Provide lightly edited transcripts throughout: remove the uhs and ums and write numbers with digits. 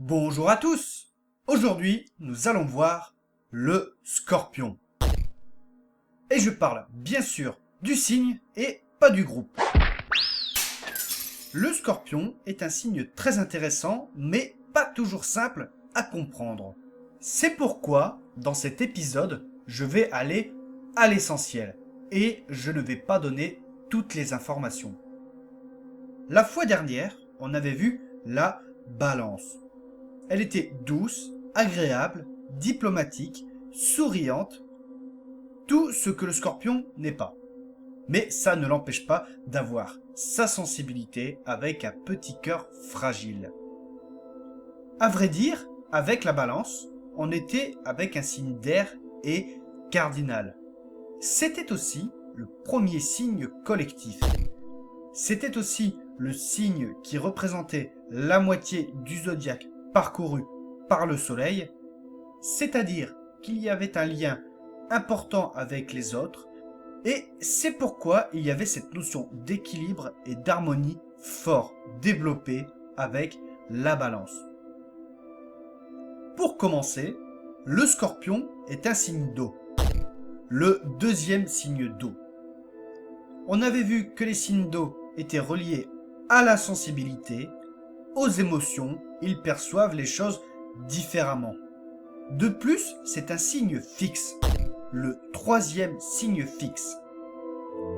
Bonjour à tous. Aujourd'hui, nous allons voir le scorpion. Et je parle bien sûr du signe et pas du groupe. Le scorpion est un signe très intéressant, mais pas toujours simple à comprendre. C'est pourquoi, dans cet épisode, je vais aller à l'essentiel et je ne vais pas donner toutes les informations. La fois dernière, on avait vu la balance. Elle était douce, agréable, diplomatique, souriante, tout ce que le scorpion n'est pas. Mais ça ne l'empêche pas d'avoir sa sensibilité avec un petit cœur fragile. À vrai dire, avec la balance, on était avec un signe d'air et cardinal. C'était aussi le premier signe collectif. C'était aussi le signe qui représentait la moitié du zodiaque parcouru par le soleil, c'est-à-dire qu'il y avait un lien important avec les autres, et c'est pourquoi il y avait cette notion d'équilibre et d'harmonie fort développée avec la balance. Pour commencer, le scorpion est un signe d'eau, le deuxième signe d'eau. On avait vu que les signes d'eau étaient reliés à la sensibilité, aux émotions, ils perçoivent les choses différemment. De plus, c'est un signe fixe, le troisième signe fixe.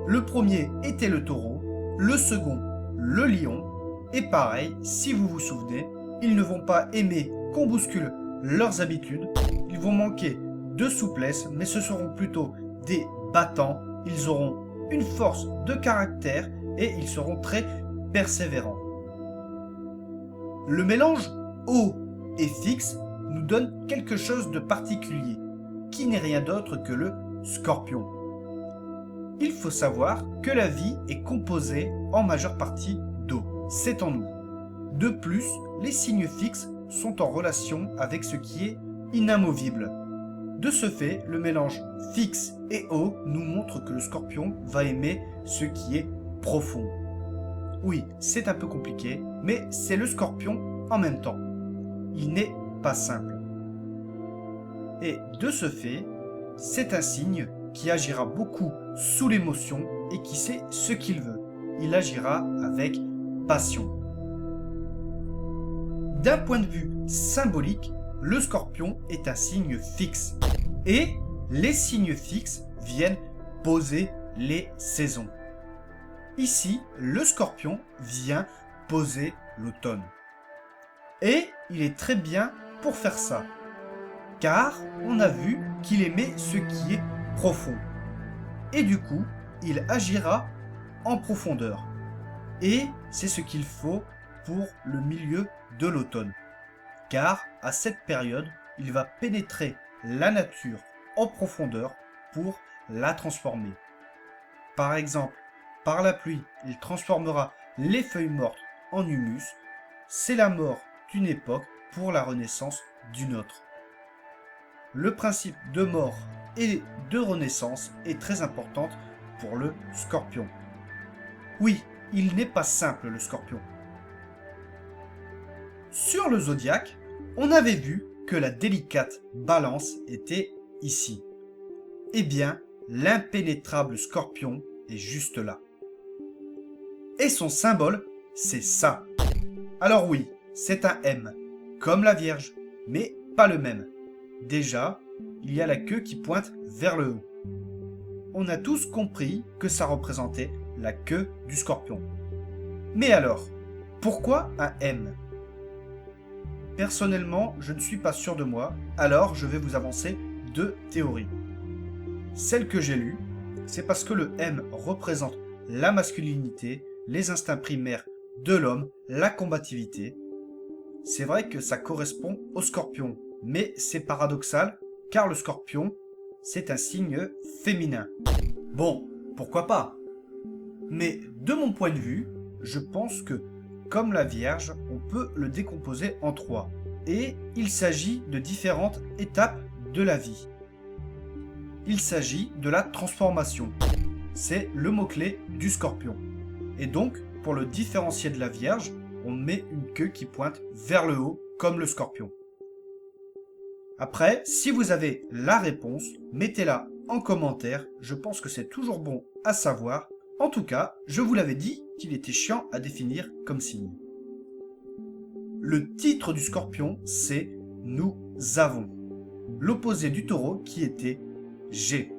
Le premier était le taureau, le second le lion, et pareil, si vous vous souvenez, ils ne vont pas aimer qu'on bouscule leurs habitudes, ils vont manquer de souplesse, mais ce seront plutôt des battants, ils auront une force de caractère et ils seront très persévérants. Le mélange eau et fixe nous donne quelque chose de particulier, qui n'est rien d'autre que le scorpion. Il faut savoir que la vie est composée en majeure partie d'eau, c'est en nous. De plus, les signes fixes sont en relation avec ce qui est inamovible. De ce fait, le mélange fixe et eau nous montre que le scorpion va aimer ce qui est profond. Oui, c'est un peu compliqué, mais c'est le scorpion en même temps. Il n'est pas simple. Et de ce fait, c'est un signe qui agira beaucoup sous l'émotion et qui sait ce qu'il veut. Il agira avec passion. D'un point de vue symbolique, le scorpion est un signe fixe. Et les signes fixes viennent poser les saisons. Ici, le scorpion vient poser l'automne. Et il est très bien pour faire ça, car on a vu qu'il aimait ce qui est profond. Et du coup, il agira en profondeur. Et c'est ce qu'il faut pour le milieu de l'automne. Car à cette période, il va pénétrer la nature en profondeur pour la transformer. Par exemple, par la pluie, il transformera les feuilles mortes en humus. C'est la mort d'une époque pour la renaissance d'une autre. Le principe de mort et de renaissance est très important pour le scorpion. Oui, il n'est pas simple le scorpion. Sur le zodiaque, on avait vu que la délicate balance était ici. Eh bien, l'impénétrable scorpion est juste là. Et son symbole, c'est ça. Alors oui, c'est un M, comme la Vierge, mais pas le même. Déjà, il y a la queue qui pointe vers le haut. On a tous compris que ça représentait la queue du scorpion. Mais alors, pourquoi un M ? Personnellement, je ne suis pas sûr de moi, alors je vais vous avancer deux théories. Celle que j'ai lue, c'est parce que le M représente la masculinité, les instincts primaires de l'homme, la combativité. C'est vrai que ça correspond au scorpion, mais c'est paradoxal, car le scorpion, c'est un signe féminin. Bon, pourquoi pas ? Mais de mon point de vue, je pense que, comme la Vierge, on peut le décomposer en trois. Et il s'agit de différentes étapes de la vie. Il s'agit de la transformation. C'est le mot-clé du scorpion. Et donc, pour le différencier de la Vierge, on met une queue qui pointe vers le haut comme le scorpion. Après, si vous avez la réponse, mettez-la en commentaire. Je pense que c'est toujours bon à savoir. En tout cas, je vous l'avais dit qu'il était chiant à définir comme signe. Le titre du scorpion, c'est « Nous avons ». L'opposé du taureau qui était « J'ai ».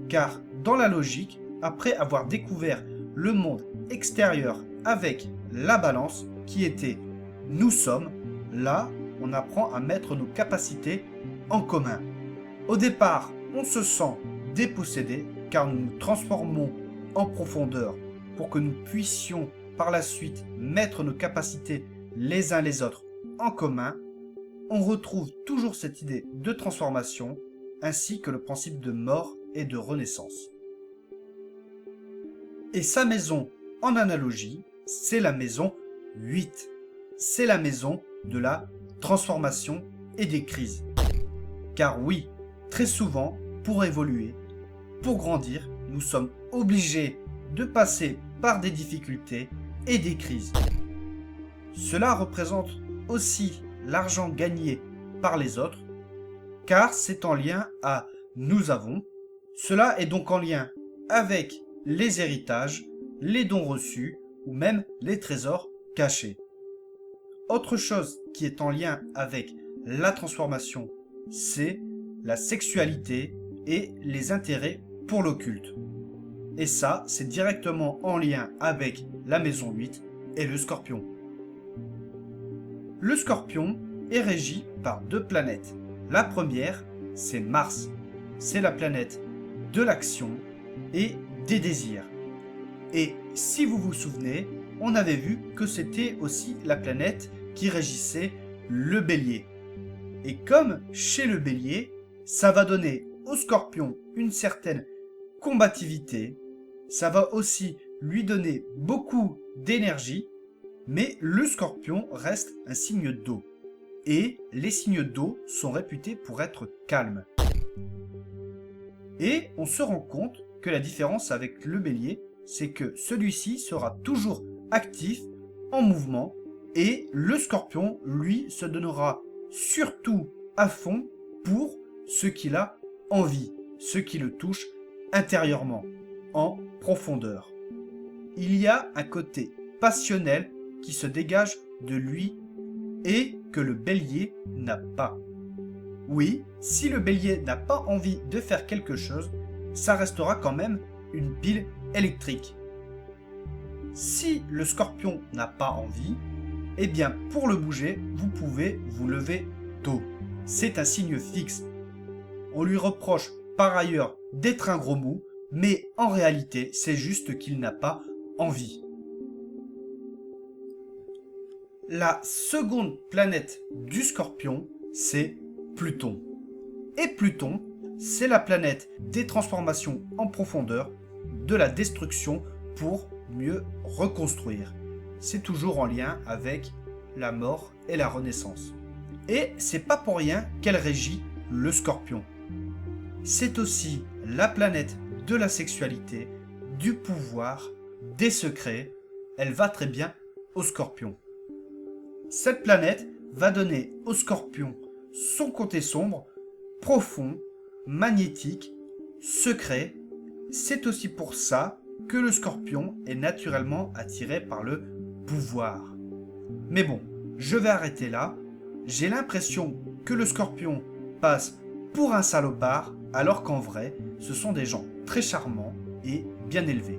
Car dans la logique, après avoir découvert le monde extérieur avec la balance qui était « Nous sommes », là, on apprend à mettre nos capacités en commun. Au départ, on se sent dépossédé car nous nous transformons en profondeur pour que nous puissions par la suite mettre nos capacités les uns les autres en commun. On retrouve toujours cette idée de transformation ainsi que le principe de mort et de renaissance. Et sa maison en analogie, c'est la maison 8. C'est la maison de la transformation et des crises. Car oui, très souvent, pour évoluer, pour grandir, nous sommes obligés de passer par des difficultés et des crises. Cela représente aussi l'argent gagné par les autres, car c'est en lien à nous avons. Cela est donc en lien avec les héritages, les dons reçus ou même les trésors cachés. Autre chose qui est en lien avec la transformation, c'est la sexualité et les intérêts pour l'occulte. Et ça, c'est directement en lien avec la maison 8 et le scorpion. Le scorpion est régi par 2 planètes. La première, c'est Mars. C'est la planète de l'action et des désirs. Et si vous vous souvenez, on avait vu que c'était aussi la planète qui régissait le bélier. Et comme chez le bélier, ça va donner au scorpion une certaine combativité, ça va aussi lui donner beaucoup d'énergie, mais le scorpion reste un signe d'eau. Et les signes d'eau sont réputés pour être calmes. Et on se rend compte que la différence avec le bélier, c'est que celui-ci sera toujours actif, en mouvement, et le scorpion, lui, se donnera surtout à fond pour ce qu'il a envie, ce qui le touche intérieurement, en profondeur. Il y a un côté passionnel qui se dégage de lui et que le bélier n'a pas. Oui, si le bélier n'a pas envie de faire quelque chose, ça restera quand même une pile électrique. Si le scorpion n'a pas envie, eh bien pour le bouger, vous pouvez vous lever tôt. C'est un signe fixe. On lui reproche par ailleurs d'être un gros mou, mais en réalité, c'est juste qu'il n'a pas envie. La seconde planète du scorpion, c'est Pluton. Et Pluton, c'est la planète des transformations en profondeur, de la destruction pour mieux reconstruire. C'est toujours en lien avec la mort et la renaissance. Et c'est pas pour rien qu'elle régit le scorpion. C'est aussi la planète de la sexualité, du pouvoir, des secrets. Elle va très bien au scorpion. Cette planète va donner au scorpion son côté sombre, profond, magnétique, secret. C'est aussi pour ça que le scorpion est naturellement attiré par le pouvoir. Mais bon, je vais arrêter là. J'ai l'impression que le scorpion passe pour un salopard, alors qu'en vrai, ce sont des gens très charmants et bien élevés.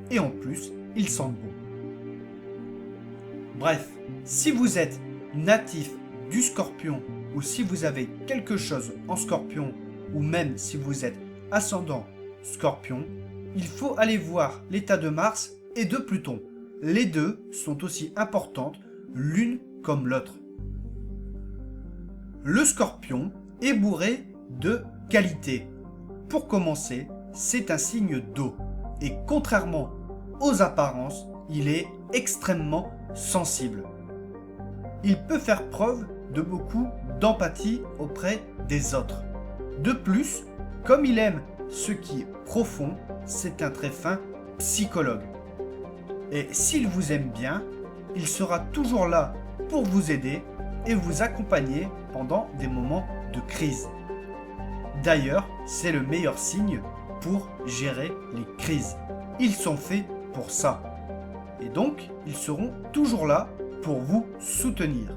Et en plus, ils sentent bon. Bref, si vous êtes natif du scorpion ou si vous avez quelque chose en scorpion ou même si vous êtes ascendant scorpion, il faut aller voir l'état de Mars et de Pluton. Les deux sont aussi importantes l'une comme l'autre. Le scorpion est bourré de qualités. Pour commencer, c'est un signe d'eau et contrairement aux apparences, il est extrêmement sensible. Il peut faire preuve de beaucoup d'empathie auprès des autres. De plus, comme il aime ce qui est profond, c'est un très fin psychologue. Et s'il vous aime bien, il sera toujours là pour vous aider et vous accompagner pendant des moments de crise. D'ailleurs, c'est le meilleur signe pour gérer les crises. Ils sont faits pour ça. Et donc, ils seront toujours là pour vous soutenir.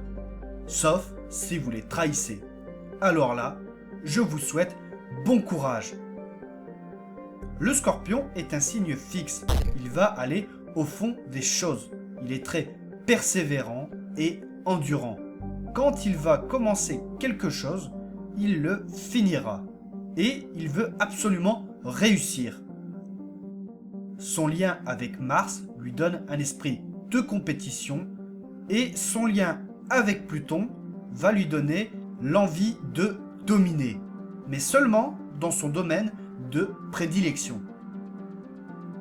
Sauf si vous les trahissez. Alors là, je vous souhaite bon courage. Le Scorpion est un signe fixe. Il va aller au fond des choses. Il est très persévérant et endurant. Quand il va commencer quelque chose, il le finira. Et il veut absolument réussir. Son lien avec Mars lui donne un esprit de compétition et son lien avec Pluton va lui donner l'envie de dominer, mais seulement dans son domaine de prédilection.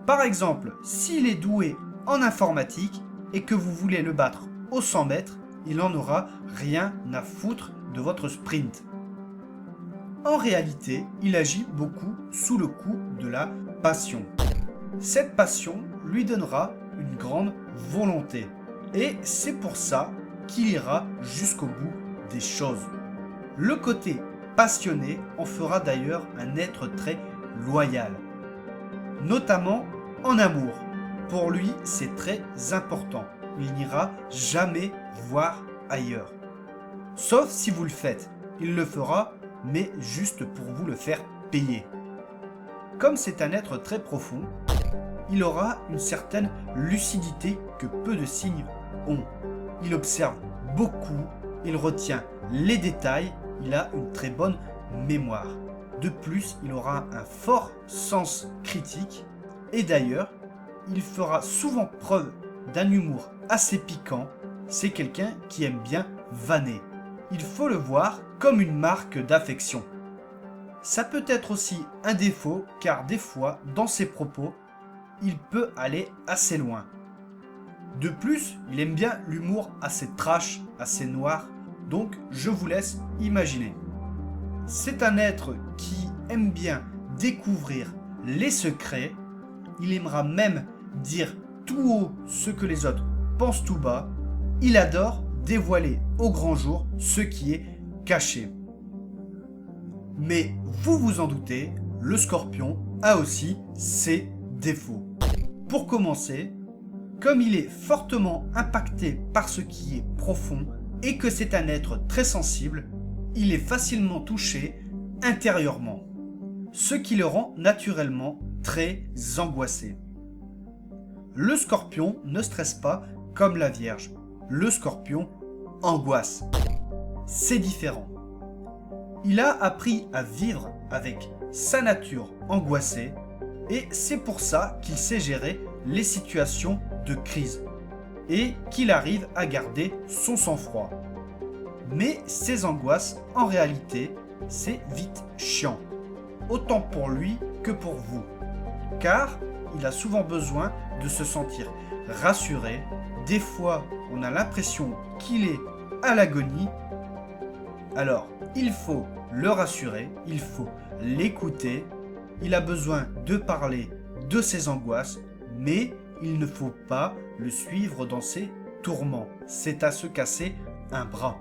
Par exemple, s'il est doué en informatique et que vous voulez le battre aux 100 mètres, il n'en aura rien à foutre de votre sprint. En réalité, il agit beaucoup sous le coup de la passion. Cette passion lui donnera une grande volonté. Et c'est pour ça qu'il ira jusqu'au bout des choses. Le côté passionné en fera d'ailleurs un être très loyal. Notamment en amour. Pour lui, c'est très important. Il n'ira jamais voir ailleurs. Sauf si vous le faites. Il le fera, mais juste pour vous le faire payer. Comme c'est un être très profond, il aura une certaine lucidité que peu de signes ont. Il observe beaucoup, il retient les détails, il a une très bonne mémoire. De plus, il aura un fort sens critique et d'ailleurs, il fera souvent preuve d'un humour assez piquant. C'est quelqu'un qui aime bien vanner. Il faut le voir comme une marque d'affection. Ça peut être aussi un défaut car des fois, dans ses propos, il peut aller assez loin. De plus, il aime bien l'humour assez trash, assez noir, donc je vous laisse imaginer. C'est un être qui aime bien découvrir les secrets, il aimera même dire tout haut ce que les autres pensent tout bas, il adore dévoiler au grand jour ce qui est caché. Mais vous vous en doutez, le Scorpion a aussi ses défauts. Pour commencer, comme il est fortement impacté par ce qui est profond et que c'est un être très sensible, il est facilement touché intérieurement, ce qui le rend naturellement très angoissé. Le Scorpion ne stresse pas comme la Vierge. Le Scorpion angoisse. C'est différent. Il a appris à vivre avec sa nature angoissée et c'est pour ça qu'il sait gérer les situations de crise et qu'il arrive à garder son sang-froid. Mais ces angoisses, en réalité, c'est vite chiant, autant pour lui que pour vous, car il a souvent besoin de se sentir rassuré. Des fois, on a l'impression qu'il est à l'agonie. Alors, il faut le rassurer, il faut l'écouter. Il a besoin de parler de ses angoisses, mais il ne faut pas le suivre dans ses tourments. C'est à se casser un bras.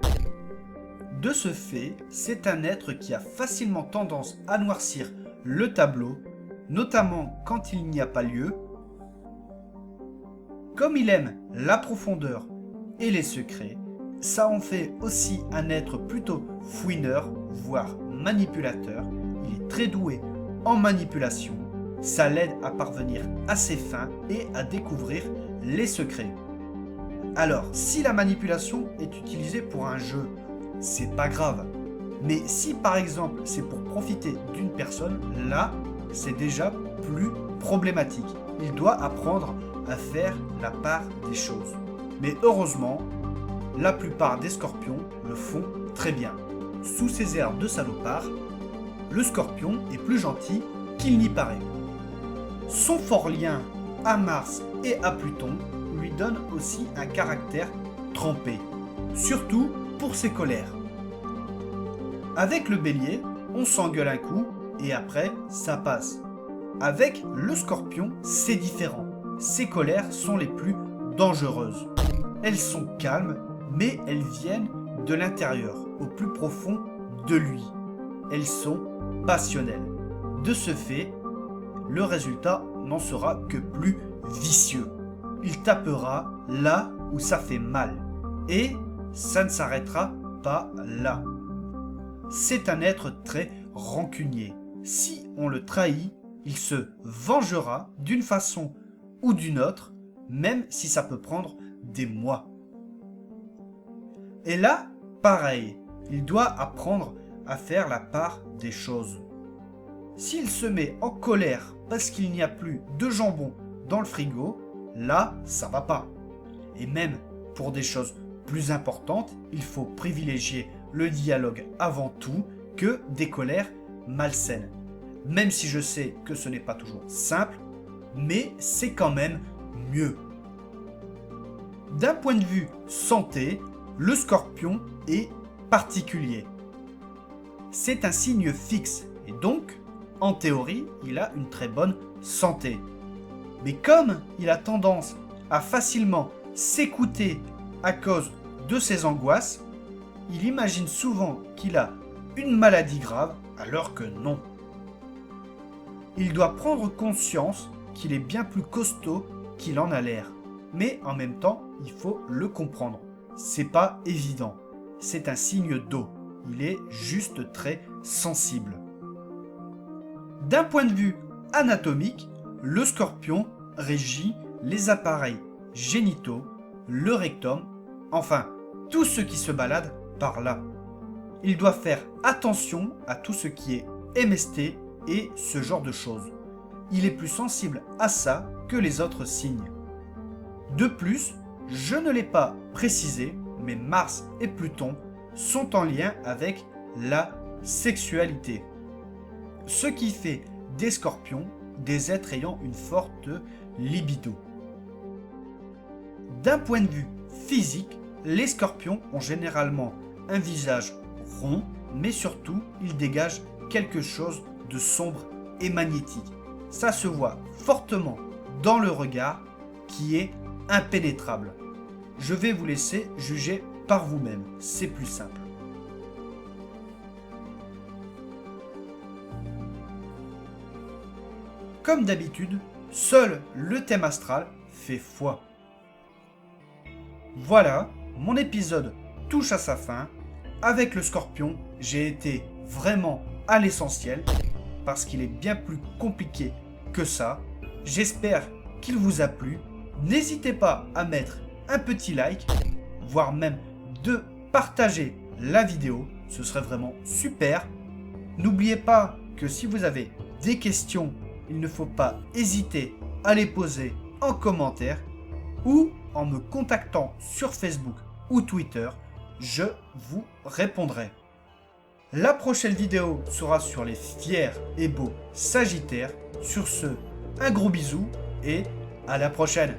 De ce fait, c'est un être qui a facilement tendance à noircir le tableau, notamment quand il n'y a pas lieu. Comme il aime la profondeur et les secrets, ça en fait aussi un être plutôt fouineur, voire manipulateur. Il est très doué en manipulation. Ça l'aide à parvenir à ses fins et à découvrir les secrets. Alors, si la manipulation est utilisée pour un jeu, c'est pas grave. Mais si par exemple c'est pour profiter d'une personne, là, c'est déjà plus problématique. Il doit apprendre à faire la part des choses. Mais heureusement, la plupart des Scorpions le font très bien. Sous ses airs de salopard, le Scorpion est plus gentil qu'il n'y paraît. Son fort lien à Mars et à Pluton lui donne aussi un caractère trempé, surtout pour ses colères. Avec le Bélier, on s'engueule un coup et après, ça passe. Avec le Scorpion, c'est différent. Ses colères sont les plus dangereuses. Elles sont calmes, mais elles viennent de l'intérieur, au plus profond de lui. Elles sont passionnelles. De ce fait, le résultat n'en sera que plus vicieux. Il tapera là où ça fait mal. Et ça ne s'arrêtera pas là. C'est un être très rancunier. Si on le trahit, il se vengera d'une façon ou d'une autre, même si ça peut prendre des mois. Et là, pareil, il doit apprendre à faire la part des choses. S'il se met en colère parce qu'il n'y a plus de jambon dans le frigo, là, ça va pas. Et même pour des choses plus importantes, il faut privilégier le dialogue avant tout que des colères malsaines. Même si je sais que ce n'est pas toujours simple, mais c'est quand même mieux. D'un point de vue santé, le scorpion est particulier. C'est un signe fixe et donc, en théorie, il a une très bonne santé. Mais comme il a tendance à facilement s'écouter à cause de ses angoisses, il imagine souvent qu'il a une maladie grave alors que non. Il doit prendre conscience qu'il est bien plus costaud qu'il en a l'air. Mais en même temps, il faut le comprendre. C'est pas évident. C'est un signe d'eau. Il est juste très sensible. D'un point de vue anatomique, le scorpion régit les appareils génitaux, le rectum, enfin, tout ce qui se balade par là. Il doit faire attention à tout ce qui est MST et ce genre de choses. Il est plus sensible à ça que les autres signes. De plus, je ne l'ai pas précisé, mais Mars et Pluton sont en lien avec la sexualité. Ce qui fait des scorpions des êtres ayant une forte libido. D'un point de vue physique, les scorpions ont généralement un visage rond, mais surtout, ils dégagent quelque chose de sombre et magnétique. Ça se voit fortement dans le regard qui est impénétrable. Je vais vous laisser juger par vous-même, c'est plus simple. Comme d'habitude, seul le thème astral fait foi. Voilà, mon épisode touche à sa fin. Avec le scorpion, j'ai été vraiment à l'essentiel parce qu'il est bien plus compliqué que ça. J'espère qu'il vous a plu. N'hésitez pas à mettre un petit like, voire même de partager la vidéo. Ce serait vraiment super. N'oubliez pas que si vous avez des questions, il ne faut pas hésiter à les poser en commentaire ou en me contactant sur Facebook ou Twitter. Je vous répondrai. La prochaine vidéo sera sur les fiers et beaux Sagittaires. Sur ce, un gros bisou et à la prochaine.